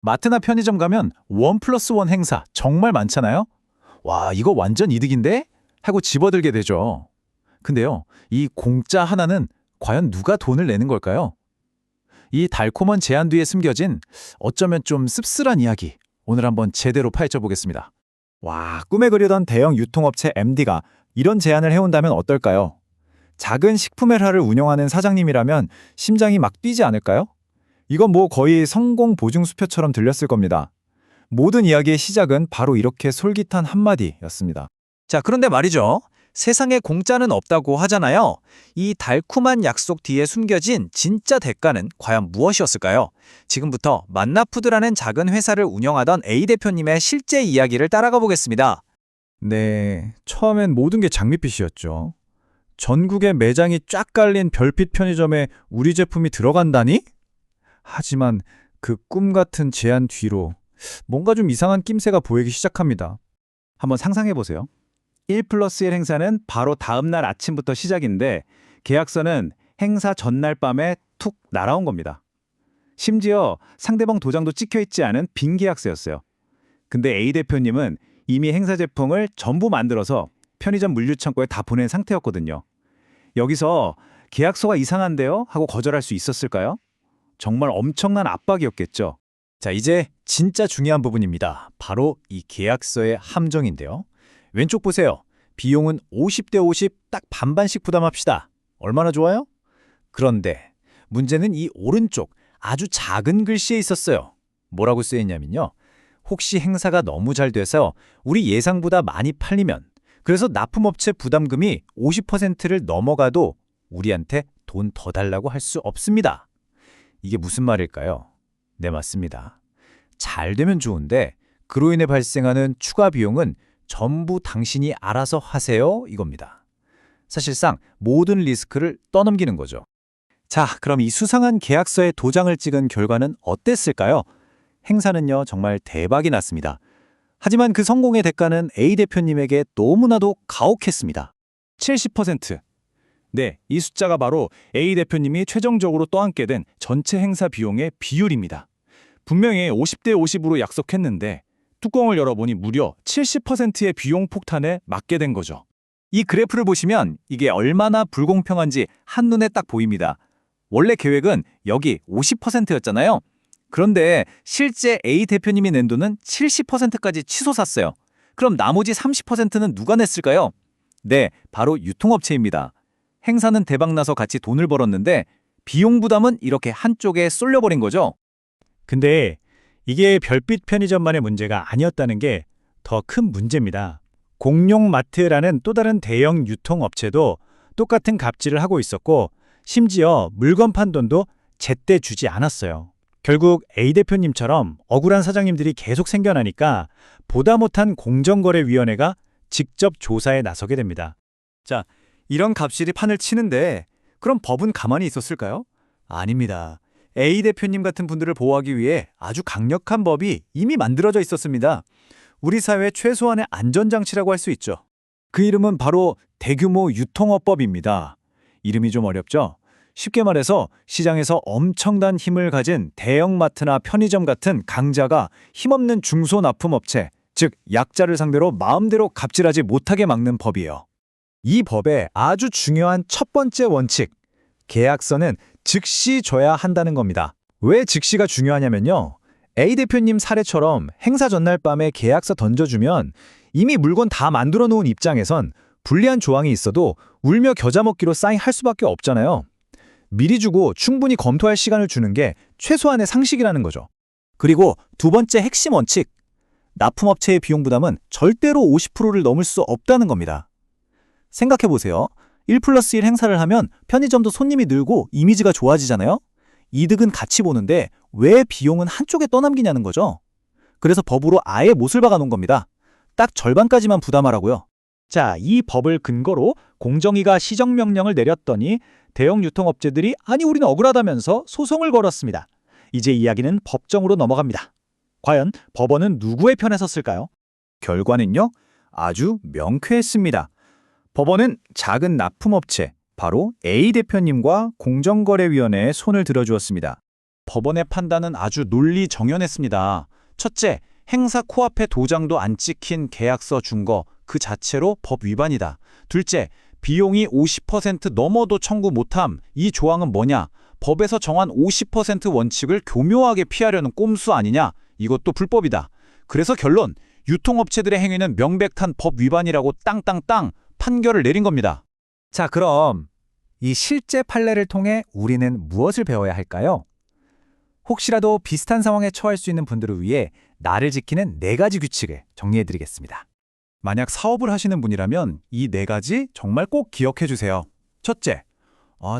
마트나 편의점 가면 1+1 행사 정말 많잖아요? 와, 이거 완전 이득인데? 하고 집어들게 되죠. 근데요, 이 공짜 하나는 과연 누가 돈을 내는 걸까요? 이 달콤한 제안 뒤에 숨겨진 어쩌면 좀 씁쓸한 이야기, 오늘 한번 제대로 파헤쳐 보겠습니다. 와, 꿈에 그리던 대형 유통업체 MD가 이런 제안을 해온다면 어떨까요? 작은 식품회사를 운영하는 사장님이라면 심장이 막 뛰지 않을까요? 이건 뭐 거의 성공 보증 수표처럼 들렸을 겁니다. 모든 이야기의 시작은 바로 이렇게 솔깃한 한마디였습니다. 자, 그런데 말이죠. 세상에 공짜는 없다고 하잖아요. 이 달콤한 약속 뒤에 숨겨진 진짜 대가는 과연 무엇이었을까요? 지금부터 만나푸드라는 작은 회사를 운영하던 A 대표님의 실제 이야기를 따라가 보겠습니다. 네, 처음엔 모든 게 장밋빛이었죠. 전국에 매장이 쫙 깔린 별빛 편의점에 우리 제품이 들어간다니? 하지만 그 꿈 같은 제안 뒤로 뭔가 좀 이상한 낌새가 보이기 시작합니다. 한번 상상해 보세요. 1+1 행사는 바로 다음 날 아침부터 시작인데 계약서는 행사 전날 밤에 툭 날아온 겁니다. 심지어 상대방 도장도 찍혀 있지 않은 빈 계약서였어요. 근데 A 대표님은 이미 행사 제품을 전부 만들어서 편의점 물류창고에 다 보낸 상태였거든요. 여기서 계약서가 이상한데요? 하고 거절할 수 있었을까요? 정말 엄청난 압박이었겠죠. 자, 이제 진짜 중요한 부분입니다. 바로 이 계약서의 함정인데요. 왼쪽 보세요. 비용은 50대 50, 딱 반반씩 부담합시다. 얼마나 좋아요? 그런데 문제는 이 오른쪽 아주 작은 글씨에 있었어요. 뭐라고 쓰여있냐면요. 혹시 행사가 너무 잘 돼서 우리 예상보다 많이 팔리면, 그래서 납품업체 부담금이 50%를 넘어가도 우리한테 돈 더 달라고 할 수 없습니다. 이게 무슨 말일까요? 네, 맞습니다. 잘 되면 좋은데 그로 인해 발생하는 추가 비용은 전부 당신이 알아서 하세요, 이겁니다. 사실상 모든 리스크를 떠넘기는 거죠. 자, 그럼 이 수상한 계약서에 도장을 찍은 결과는 어땠을까요? 행사는요, 정말 대박이 났습니다. 하지만 그 성공의 대가는 A 대표님에게 너무나도 가혹했습니다. 70%. 네, 이 숫자가 바로 A 대표님이 최종적으로 떠안게 된 전체 행사 비용의 비율입니다. 분명히 50대 50으로 약속했는데 뚜껑을 열어보니 무려 70%의 비용 폭탄에 맞게 된 거죠. 이 그래프를 보시면 이게 얼마나 불공평한지 한눈에 딱 보입니다. 원래 계획은 여기 50%였잖아요. 그런데 실제 A 대표님이 낸 돈은 70%까지 치솟았어요. 그럼 나머지 30%는 누가 냈을까요? 네, 바로 유통업체입니다. 행사는 대박나서 같이 돈을 벌었는데 비용 부담은 이렇게 한쪽에 쏠려버린 거죠. 근데 이게 별빛 편의점만의 문제가 아니었다는 게 더 큰 문제입니다. 공룡마트라는 또 다른 대형 유통업체도 똑같은 갑질을 하고 있었고 심지어 물건 판 돈도 제때 주지 않았어요. 결국 A 대표님처럼 억울한 사장님들이 계속 생겨나니까 보다 못한 공정거래위원회가 직접 조사에 나서게 됩니다. 자, 이런 갑질이 판을 치는데 그럼 법은 가만히 있었을까요? 아닙니다. A 대표님 같은 분들을 보호하기 위해 아주 강력한 법이 이미 만들어져 있었습니다. 우리 사회 최소한의 안전장치라고 할 수 있죠. 그 이름은 바로 대규모 유통업법입니다. 이름이 좀 어렵죠? 쉽게 말해서 시장에서 엄청난 힘을 가진 대형마트나 편의점 같은 강자가 힘없는 중소납품업체, 즉 약자를 상대로 마음대로 갑질하지 못하게 막는 법이에요. 이 법의 아주 중요한 첫 번째 원칙, 계약서는 즉시 줘야 한다는 겁니다. 왜 즉시가 중요하냐면요. A 대표님 사례처럼 행사 전날 밤에 계약서 던져주면 이미 물건 다 만들어 놓은 입장에선 불리한 조항이 있어도 울며 겨자 먹기로 사인할 수밖에 없잖아요. 미리 주고 충분히 검토할 시간을 주는 게 최소한의 상식이라는 거죠. 그리고 두 번째 핵심 원칙, 납품업체의 비용 부담은 절대로 50%를 넘을 수 없다는 겁니다. 생각해보세요. 1+1 행사를 하면 편의점도 손님이 늘고 이미지가 좋아지잖아요? 이득은 같이 보는데 왜 비용은 한쪽에 떠넘기냐는 거죠. 그래서 법으로 아예 못을 박아놓은 겁니다. 딱 절반까지만 부담하라고요. 자, 이 법을 근거로 공정위가 시정명령을 내렸더니 대형 유통업체들이 아니 우리는 억울하다면서 소송을 걸었습니다. 이제 이야기는 법정으로 넘어갑니다. 과연 법원은 누구의 편에 섰을까요? 결과는요, 아주 명쾌했습니다. 법원은 작은 납품업체, 바로 A 대표님과 공정거래위원회에 손을 들어주었습니다. 법원의 판단은 아주 논리정연했습니다. 첫째, 행사 코앞에 도장도 안 찍힌 계약서 준 거 그 자체로 법 위반이다. 둘째, 비용이 50% 넘어도 청구 못함. 이 조항은 뭐냐? 법에서 정한 50% 원칙을 교묘하게 피하려는 꼼수 아니냐? 이것도 불법이다. 그래서 결론, 유통업체들의 행위는 명백한 법 위반이라고 땅땅땅 판결을 내린 겁니다. 자, 그럼 이 실제 판례를 통해 우리는 무엇을 배워야 할까요? 혹시라도 비슷한 상황에 처할 수 있는 분들을 위해 나를 지키는 4가지 규칙을 정리해드리겠습니다. 만약 사업을 하시는 분이라면 이 4가지 정말 꼭 기억해 주세요. 첫째,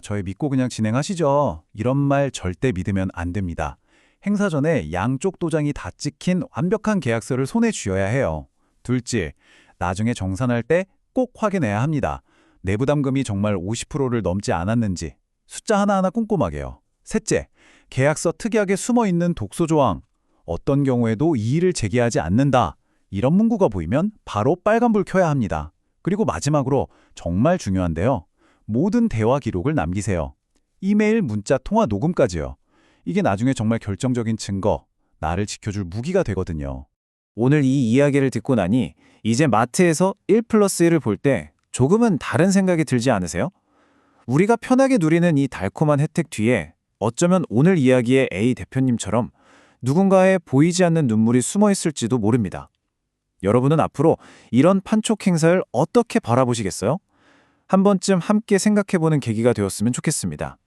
저희 믿고 그냥 진행하시죠. 이런 말 절대 믿으면 안 됩니다. 행사 전에 양쪽 도장이 다 찍힌 완벽한 계약서를 손에 쥐어야 해요. 둘째, 나중에 정산할 때 꼭 확인해야 합니다. 내부담금이 정말 50%를 넘지 않았는지 숫자 하나하나 꼼꼼하게요. 셋째, 계약서 특이하게 숨어있는 독소 조항, 어떤 경우에도 이의를 제기하지 않는다. 이런 문구가 보이면 바로 빨간불 켜야 합니다. 그리고 마지막으로 정말 중요한데요. 모든 대화 기록을 남기세요. 이메일, 문자, 통화 녹음까지요. 이게 나중에 정말 결정적인 증거, 나를 지켜줄 무기가 되거든요. 오늘 이 이야기를 듣고 나니 이제 마트에서 1+1을 볼 때 조금은 다른 생각이 들지 않으세요? 우리가 편하게 누리는 이 달콤한 혜택 뒤에 어쩌면 오늘 이야기의 A 대표님처럼 누군가의 보이지 않는 눈물이 숨어 있을지도 모릅니다. 여러분은 앞으로 이런 판촉 행사를 어떻게 바라보시겠어요? 한 번쯤 함께 생각해보는 계기가 되었으면 좋겠습니다.